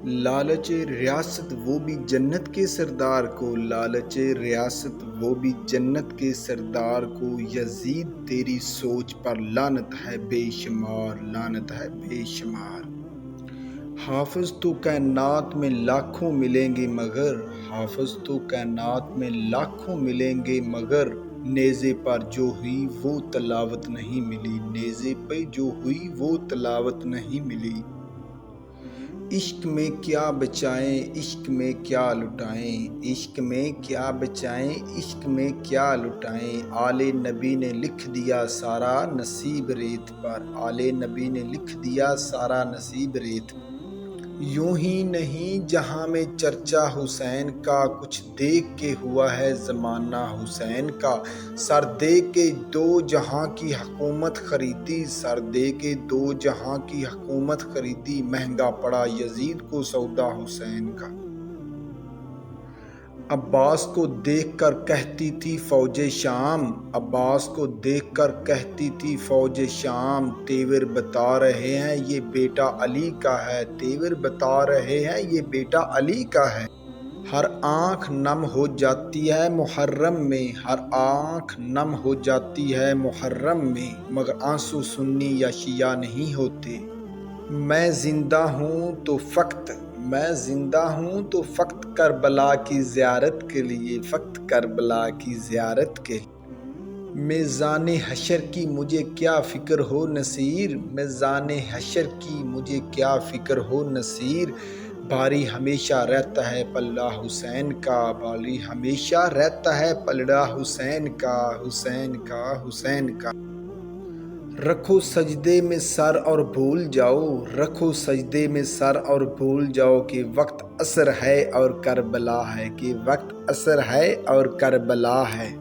لالچ ریاست وہ بھی جنت کے سردار کو، لالچ ریاست وہ بھی جنت کے سردار کو، یزید تیری سوچ پر لعنت ہے بے شمار، لعنت ہے بے شمار۔ حافظ تو کائنات میں لاکھوں ملیں گے مگر، حافظ تو کائنات میں لاکھوں ملیں گے مگر، نیزے پر جو ہوئی وہ تلاوت نہیں ملی، نیزے پہ جو ہوئی وہ تلاوت نہیں ملی۔ عشق میں کیا بچائیں عشق میں کیا لٹائیں، عشق میں کیا بچائیں عشق میں کیا لٹائیں، آل نبی نے لکھ دیا سارا نصیب ریت پر، آل نبی نے لکھ دیا سارا نصیب ریت پر۔ یوں ہی نہیں جہاں میں چرچا حسین کا، کچھ دیکھ کے ہوا ہے زمانہ حسین کا، سر دے کے دو جہاں کی حکومت خریدی، سر دے کے دو جہاں کی حکومت خریدی، مہنگا پڑا یزید کو سودا حسین کا۔ عباس کو دیکھ کر کہتی تھی فوج شام، عباس کو دیکھ کر کہتی تھی فوج شام، تیور بتا رہے ہیں یہ بیٹا علی کا ہے، تیور بتا رہے ہیں یہ بیٹا علی کا ہے۔ ہر آنکھ نم ہو جاتی ہے محرم میں، ہر آنکھ نم ہو جاتی ہے محرم میں، مگر آنسو سنی یا شیعہ نہیں ہوتے۔ میں زندہ ہوں تو فقط، میں زندہ ہوں تو فقط کربلا کی زیارت کے لیے، فقط کربلا کی زیارت کے لیے۔ میزان حشر کی مجھے کیا فکر ہو نصیر، میزان حشر کی مجھے کیا فکر ہو نصیر، بھاری ہمیشہ رہتا ہے پلڑا حسین کا، بھاری ہمیشہ رہتا ہے پلڑا حسین کا، حسین کا، حسین کا۔ رکھو سجدے میں سر اور بھول جاؤ، رکھو سجدے میں سر اور بھول جاؤ کہ وقت عصر ہے اور کربلا ہے، کہ وقت عصر ہے اور کربلا ہے۔